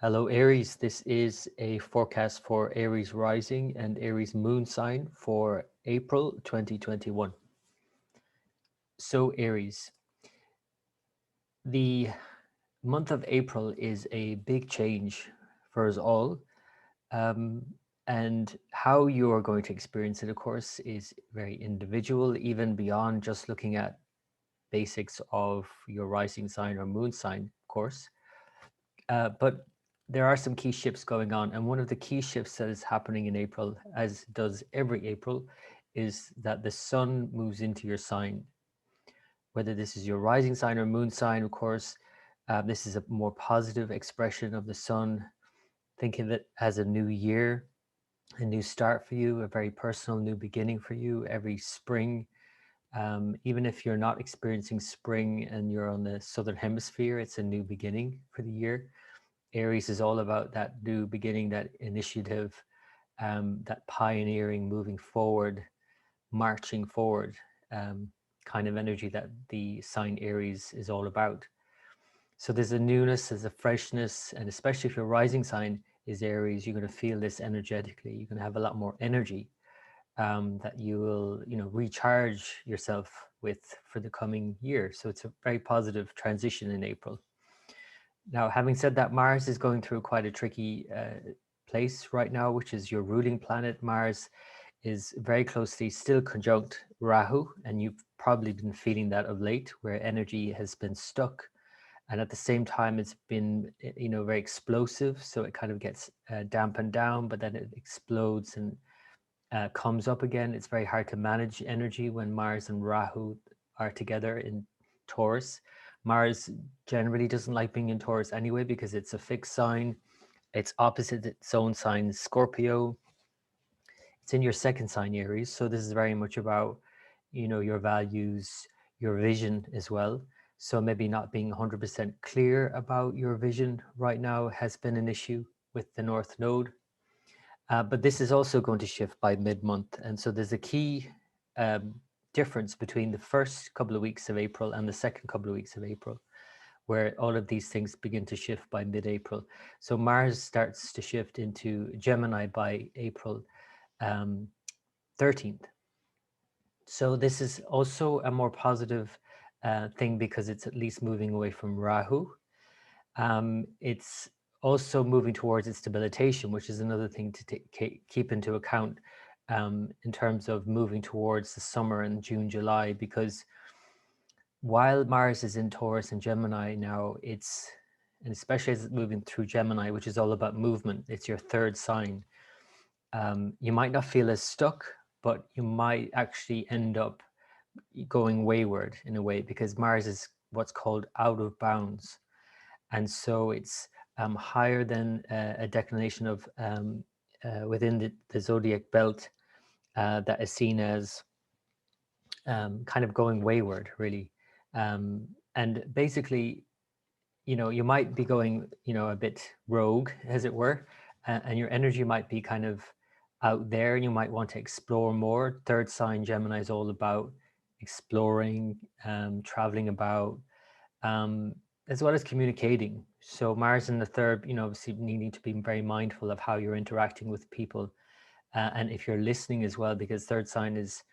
Hello, Aries. This is a forecast for Aries rising and Aries moon sign for April 2021. So, Aries, the month of April is a big change for us all. Um, and how you are going to experience it, of course, is very individual, even beyond just looking at basics of your rising sign or moon sign, of course. But there are some key shifts going on. And one of the key shifts that is happening in April, as does every April, is that the sun moves into your sign. Whether this is your rising sign or moon sign, of course, this is a more positive expression of the sun. Think of it as a new year, a new start for you, a very personal new beginning for you every spring. Even if you're not experiencing spring and you're on the southern hemisphere, it's a new beginning for the year. Aries is all about that new beginning, that initiative, that pioneering, moving forward, marching forward kind of energy that the sign Aries is all about. So there's a newness, there's a freshness, and especially if your rising sign is Aries, you're going to feel this energetically. You're going to have a lot more energy that you will, recharge yourself with for the coming year. So it's a very positive transition in April. Now, having said that, Mars is going through quite a tricky place right now, which is your ruling planet. Mars is very closely still conjunct Rahu, and you've probably been feeling that of late, where energy has been stuck. And at the same time, it's been, very explosive. So it kind of gets dampened down, but then it explodes and comes up again. It's very hard to manage energy when Mars and Rahu are together in Taurus. Mars generally doesn't like being in Taurus anyway because it's a fixed sign. It's opposite its own sign, Scorpio. It's in your second sign, Aries. So this is very much about, your values, your vision as well. So maybe not being 100% clear about your vision right now has been an issue with the North Node. But this is also going to shift by mid-month. And so there's a key difference between the first couple of weeks of April and the second couple of weeks of April, where all of these things begin to shift by mid-April. So Mars starts to shift into Gemini by April 13th. So this is also a more positive thing because it's at least moving away from Rahu. It's also moving towards its debilitation, which is another thing to keep into account in terms of moving towards the summer in June, July, because while Mars is in Taurus and Gemini now, and especially as it's moving through Gemini, which is all about movement, it's your third sign. You might not feel as stuck, but you might actually end up going wayward in a way because Mars is what's called out of bounds. And so it's higher than a declination of within the zodiac belt that is seen as kind of going wayward, really. And basically, you might be going, a bit rogue, as it were, and your energy might be kind of out there and you might want to explore more. Third sign Gemini is all about exploring, traveling about, as well as communicating. So Mars in the third, obviously needing to be very mindful of how you're interacting with people. And if you're listening as well, because third sign is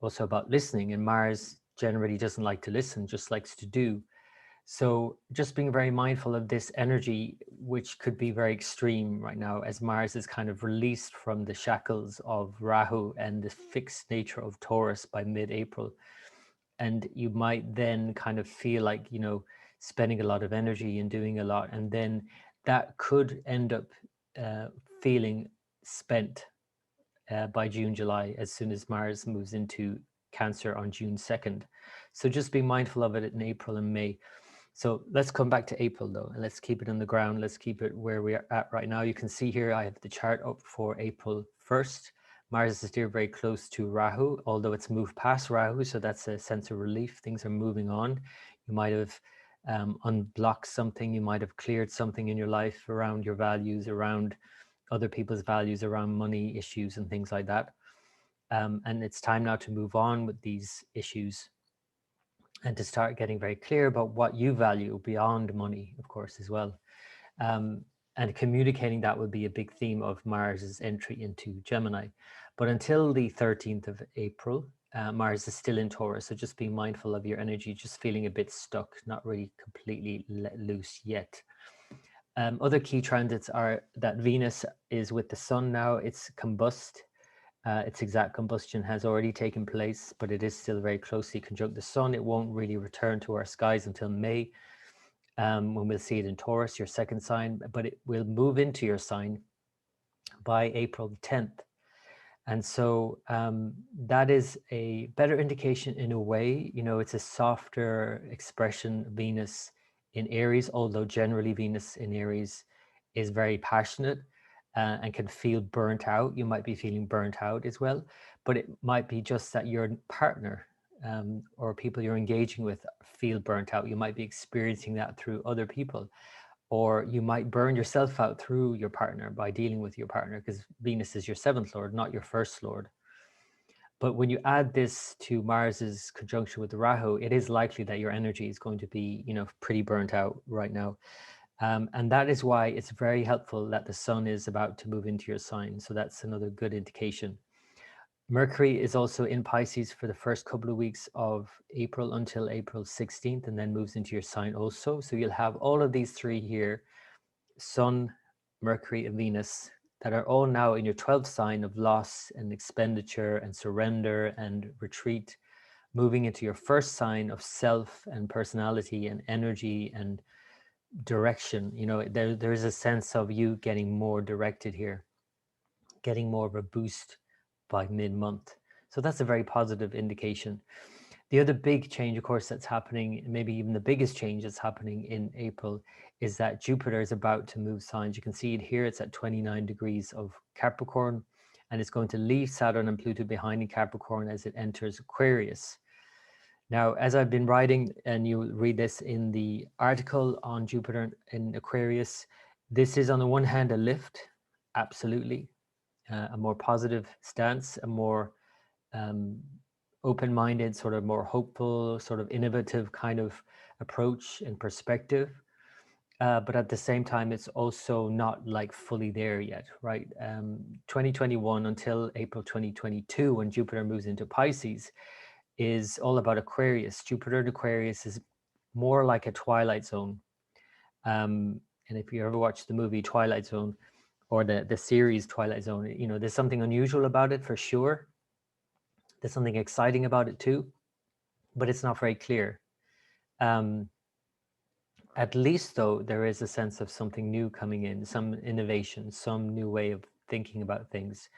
also about listening, and Mars generally doesn't like to listen, just likes to do. So just being very mindful of this energy, which could be very extreme right now, as Mars is kind of released from the shackles of Rahu and the fixed nature of Taurus by mid-April. And you might then kind of feel like, spending a lot of energy and doing a lot. And then that could end up feeling spent by June, July, as soon as Mars moves into Cancer on June 2nd. So just be mindful of it in April and May. So let's come back to April though, and let's keep it on the ground. Let's keep it where we are at right now. You can see here, I have the chart up for April 1st. Mars is still very close to Rahu, although it's moved past Rahu. So that's a sense of relief. Things are moving on. You might have unblocked something. You might have cleared something in your life around your values, around other people's values, around money issues and things like that. And it's time now to move on with these issues and to start getting very clear about what you value beyond money, of course, as well. And communicating that would be a big theme of Mars's entry into Gemini. But until the 13th of April, Mars is still in Taurus. So just be mindful of your energy, just feeling a bit stuck, not really completely let loose yet. Other key transits are that Venus is with the Sun now. It's combust. Its exact combustion has already taken place, but it is still very closely conjunct the Sun. It won't really return to our skies until May, when we'll see it in Taurus, your second sign, but it will move into your sign by April 10th. And so that is a better indication in a way. You know, it's a softer expression, Venus in Aries, although generally Venus in Aries is very passionate and can feel burnt out. You might be feeling burnt out as well, but it might be just that your partner or people you're engaging with feel burnt out. You might be experiencing that through other people, or you might burn yourself out through your partner by dealing with your partner, because Venus is your seventh lord, not your first lord. But when you add this to Mars's conjunction with Rahu, it is likely that your energy is going to be, you know, pretty burnt out right now. And that is why it's very helpful that the Sun is about to move into your sign. So that's another good indication. Mercury is also in Pisces for the first couple of weeks of April until April 16th, and then moves into your sign also. So you'll have all of these three here, Sun, Mercury, and Venus, that are all now in your 12th sign of loss and expenditure and surrender and retreat, moving into your first sign of self and personality and energy and direction. You know, there is a sense of you getting more directed here, getting more of a boost by mid-month. So that's a very positive indication. The other big change, of course, that's happening, maybe even the biggest change that's happening in April, is that Jupiter is about to move signs. You can see it here. It's at 29 degrees of Capricorn, and it's going to leave Saturn and Pluto behind in Capricorn as it enters Aquarius. Now, as I've been writing, and you'll read this in the article on Jupiter in Aquarius, this is on the one hand a lift, absolutely, a more positive stance, a more open-minded, sort of more hopeful, sort of innovative kind of approach and perspective. But at the same time, it's also not like fully there yet, right? 2021 until April 2022, when Jupiter moves into Pisces, is all about Aquarius. Jupiter in Aquarius is more like a twilight zone. And if you ever watched the movie Twilight Zone, or the series Twilight Zone, you know, there's something unusual about it for sure. There's something exciting about it too, but it's not very clear. At least though, there is a sense of something new coming in, some innovation, some new way of thinking about things.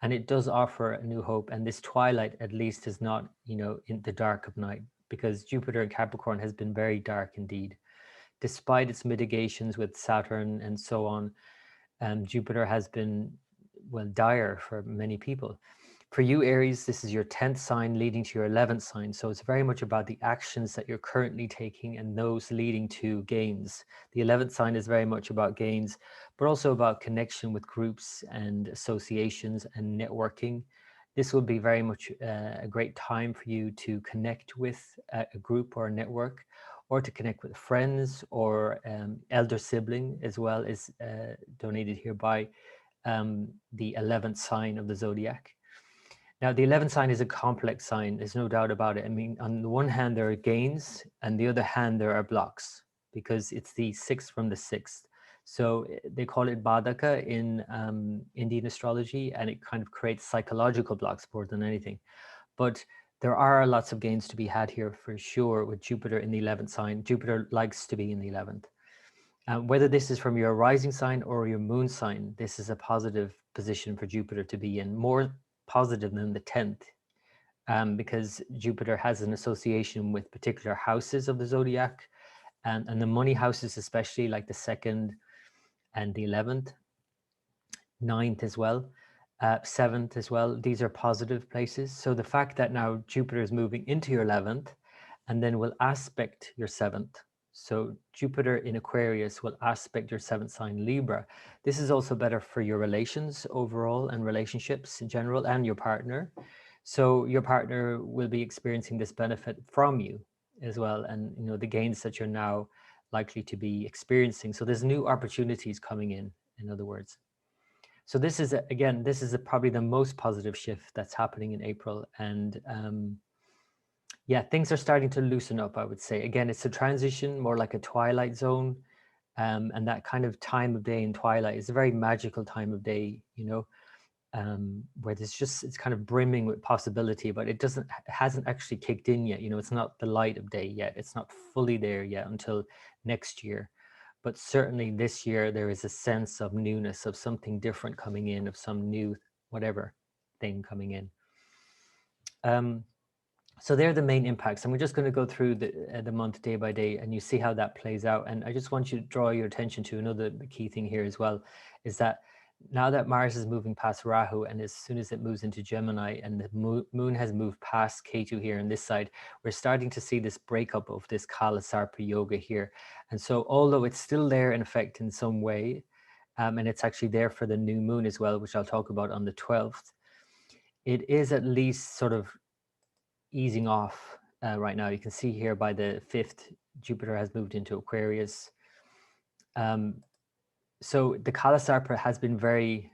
And it does offer a new hope. And this twilight at least is not, you know, in the dark of night, because Jupiter in Capricorn has been very dark indeed. Despite its mitigations with Saturn and so on, Jupiter has been, well, dire for many people. For you, Aries, this is your 10th sign leading to your 11th sign. So it's very much about the actions that you're currently taking and those leading to gains. The 11th sign is very much about gains, but also about connection with groups and associations and networking. This will be very much a great time for you to connect with a group or a network, or to connect with friends or elder sibling as well, is donated here by the 11th sign of the zodiac. Now, the 11th sign is a complex sign, there's no doubt about it. I mean, on the one hand, there are gains, and the other hand, there are blocks, because it's the sixth from the sixth. So they call it Badaka in Indian astrology, and it kind of creates psychological blocks more than anything. But there are lots of gains to be had here for sure with Jupiter in the 11th sign. Jupiter likes to be in the 11th. Whether this is from your rising sign or your moon sign, this is a positive position for Jupiter to be in, more positive than the 10th, because Jupiter has an association with particular houses of the zodiac, and the money houses, especially like the 2nd and the 11th, 9th as well, 7th as well. These are positive places. So the fact that now Jupiter is moving into your 11th and then will aspect your 7th. So Jupiter in Aquarius will aspect your 7th sign Libra. This is also better for your relations overall and relationships in general, and your partner. So your partner will be experiencing this benefit from you as well. And, you know, the gains that you're now likely to be experiencing. So there's new opportunities coming in other words. So this is, again, this is probably the most positive shift that's happening in April. And yeah, things are starting to loosen up, I would say. Again, it's a transition, more like a twilight zone. And that kind of time of day in twilight is a very magical time of day, you know, where there's just, it's kind of brimming with possibility, but it hasn't actually kicked in yet. You know, it's not the light of day yet. It's not fully there yet until next year. But certainly this year, there is a sense of newness, of something different coming in, of some new whatever thing coming in. So they're the main impacts, and we're just going to go through the month day by day, and you see how that plays out. And I just want you to draw your attention to another key thing here as well, is that now that Mars is moving past Rahu, and as soon as it moves into Gemini, and the moon has moved past Ketu here on this side, we're starting to see this breakup of this Kala Sarpa yoga here. And so although it's still there in effect in some way, and it's actually there for the new moon as well, which I'll talk about on the 12th, it is at least sort of easing off right now. You can see here by the 5th, Jupiter has moved into Aquarius. So the Kalasarpa has been very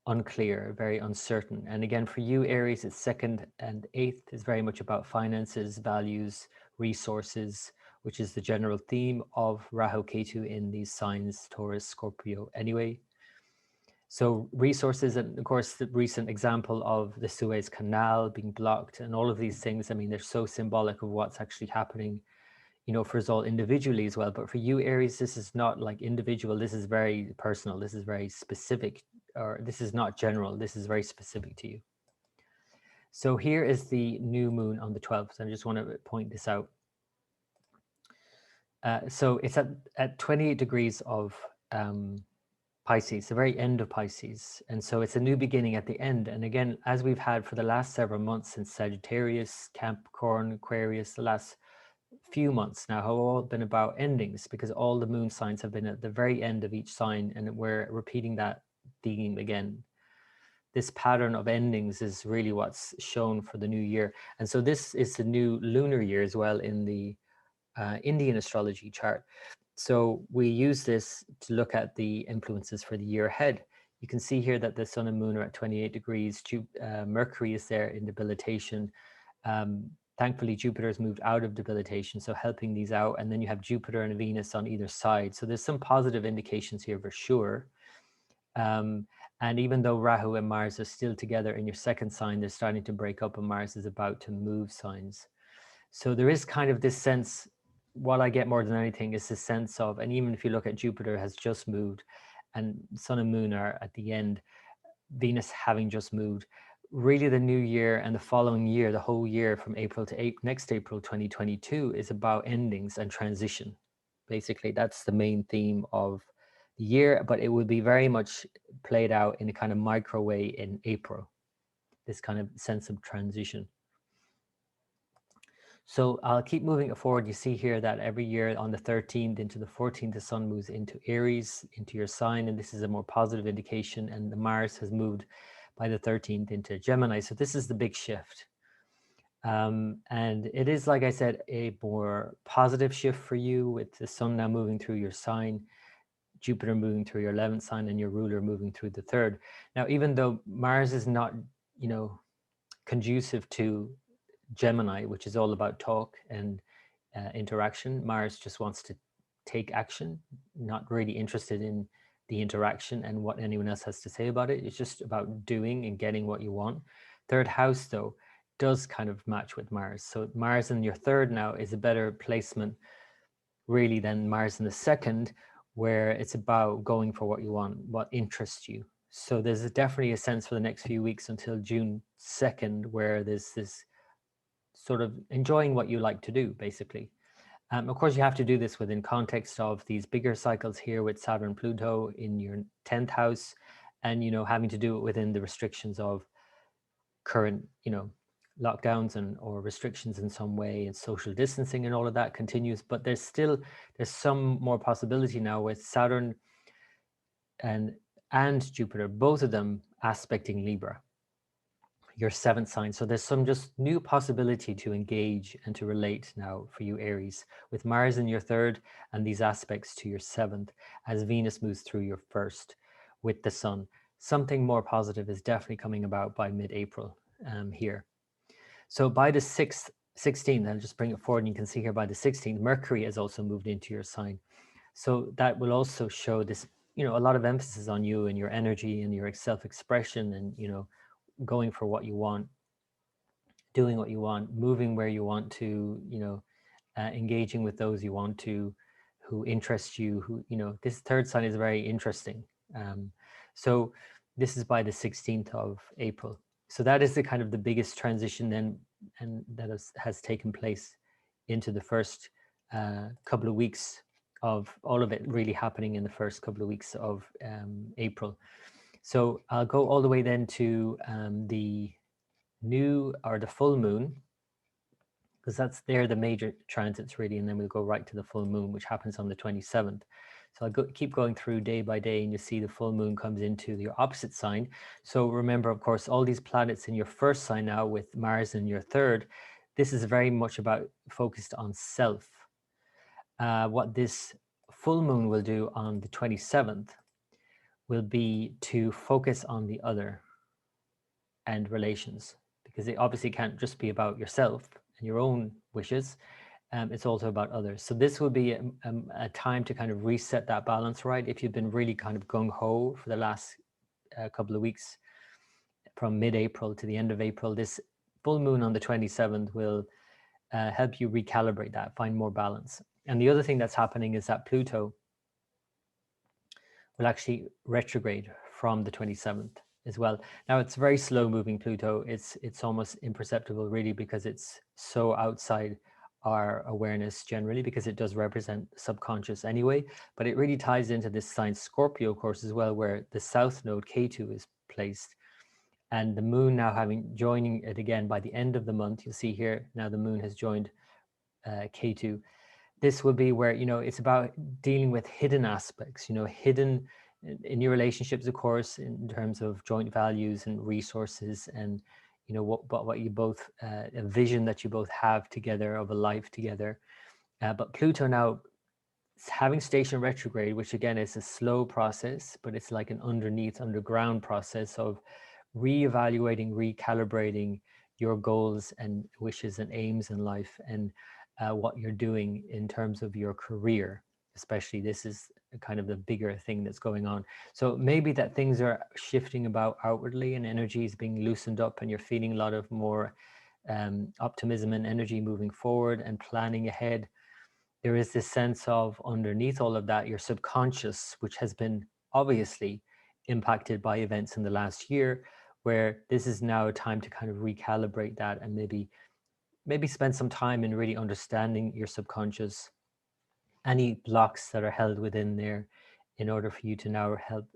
unclear, very uncertain. And again, for you, Aries, it's 2nd and 8th is very much about finances, values, resources, which is the general theme of Rahu Ketu in these signs, Taurus, Scorpio anyway. So resources, and of course, the recent example of the Suez Canal being blocked and all of these things, I mean, they're so symbolic of what's actually happening, you know, for us all individually as well. But for you, Aries, this is not like individual. This is very personal. This is very specific, or this is not general. This is very specific to you. So here is the new moon on the 12th. And I just want to point this out. So it's at 28 degrees of Pisces, the very end of Pisces. And so it's a new beginning at the end. And again, as we've had for the last several months since Sagittarius, Capricorn, Aquarius, the last few months now have all been about endings, because all the moon signs have been at the very end of each sign. And we're repeating that theme again. This pattern of endings is really what's shown for the new year. And so this is the new lunar year as well in the Indian astrology chart. So we use this to look at the influences for the year ahead. You can see here that the sun and moon are at 28 degrees. Mercury is there in debilitation. Thankfully, Jupiter has moved out of debilitation, so helping these out. And then you have Jupiter and Venus on either side. So there's some positive indications here for sure. And even though Rahu and Mars are still together in your 2nd sign, they're starting to break up, and Mars is about to move signs. So there is kind of this sense, what I get more than anything is this sense of, and even if you look at Jupiter has just moved and sun and moon are at the end, Venus having just moved, really the new year and the following year, the whole year from April to next April 2022 is about endings and transition. Basically, that's the main theme of the year, but it will be very much played out in a kind of micro way in April, this kind of sense of transition. So I'll keep moving it forward. You see here that every year on the 13th into the 14th, the sun moves into Aries, into your sign, and this is a more positive indication. And the Mars has moved by the 13th into Gemini. So this is the big shift. And it is, like I said, a more positive shift for you, with the sun now moving through your sign, Jupiter moving through your 11th sign, and your ruler moving through the 3rd. Now, even though Mars is not, you know, conducive to Gemini, which is all about talk and interaction, Mars just wants to take action, not really interested in the interaction and what anyone else has to say about it. It's just about doing and getting what you want. 3rd house, though, does kind of match with Mars. So Mars in your 3rd now is a better placement, really, than Mars in the 2nd, where it's about going for what you want, what interests you. So there's definitely a sense for the next few weeks until June 2nd, where there's this sort of enjoying what you like to do, basically. Of course, you have to do this within context of these bigger cycles here with Saturn, Pluto in your 10th house, and, you know, having to do it within the restrictions of current, you know, lockdowns or restrictions in some way, and social distancing and all of that continues. But there's some more possibility now with Saturn and Jupiter, both of them aspecting Libra. your seventh sign. So there's some just new possibility to engage and to relate now for you, Aries, with Mars in your third and these aspects to your seventh as Venus moves through your first with the Sun. Something more positive is definitely coming about by mid-April here. So by the 16th, I'll just bring it forward and you can see here by the 16th, Mercury has also moved into your sign. So that will also show this, a lot of emphasis on you and your energy and your self-expression and, going for what you want, doing what you want, moving where you want to, engaging with those you want to, who interest you, this third sign is very interesting. So this is by the 16th of April. So that is the kind of the biggest transition then, and that has taken place into the first couple of weeks of all of it really happening in the first couple of weeks of April. So I'll go all the way then to the full moon, because that's there the major transits really, and then we'll go right to the full moon, which happens on the 27th. So I'll keep going through day by day, and you see the full moon comes into your opposite sign. So remember, of course, all these planets in your first sign now with Mars in your third, this is very much about focused on self. What this full moon will do on the 27th will be to focus on the other and relations, because it obviously can't just be about yourself and your own wishes. It's also about others. So this will be a time to kind of reset that balance, right? If you've been really kind of gung-ho for the last couple of weeks, from mid-April to the end of April, this full moon on the 27th will help you recalibrate that, find more balance. And the other thing that's happening is that Pluto will actually retrograde from the 27th as well. Now it's very slow moving Pluto. It's almost imperceptible really, because it's so outside our awareness generally, because it does represent subconscious anyway, but it really ties into this sign Scorpio, of course, as well, where the south node K2 is placed, and the moon now joining it again by the end of the month. You'll see here now the moon has joined K2. This will be where, it's about dealing with hidden aspects, hidden in your relationships, of course, in terms of joint values and resources, and, what you both, a vision that you both have together of a life together. But Pluto now having station retrograde, which again is a slow process, but it's like an underground process of reevaluating, recalibrating your goals and wishes and aims in life, and what you're doing in terms of your career, especially. This is kind of the bigger thing that's going on. So maybe that things are shifting about outwardly and energy is being loosened up, and you're feeling a lot of more optimism and energy moving forward and planning ahead. There is this sense of, underneath all of that, your subconscious, which has been obviously impacted by events in the last year, where this is now a time to kind of recalibrate that, and maybe spend some time in really understanding your subconscious, any blocks that are held within there, in order for you to now help,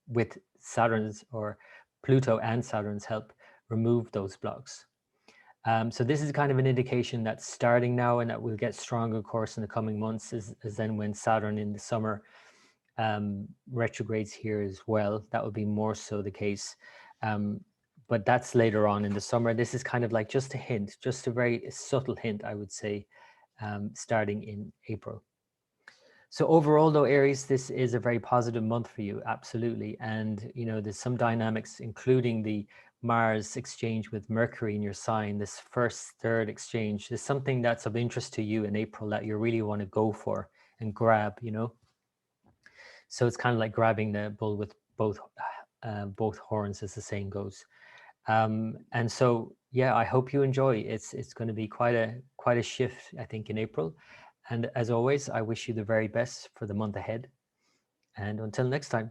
with Saturn's or Pluto and Saturn's help, remove those blocks. So this is kind of an indication that's starting now, and that will get stronger, of course, in the coming months, is then when Saturn in the summer retrogrades here as well. That will be more so the case. But that's later on in the summer. This is kind of like just a hint, just a very subtle hint, I would say, starting in April. So overall, though, Aries, this is a very positive month for you, absolutely. And, there's some dynamics, including the Mars exchange with Mercury in your sign, this first, third exchange. There's something that's of interest to you in April that you really want to go for and grab, So it's kind of like grabbing the bull with both horns, as the saying goes. And so, yeah, I hope you enjoy. It's going to be quite a shift, I think, in April. And as always, I wish you the very best for the month ahead. And until next time.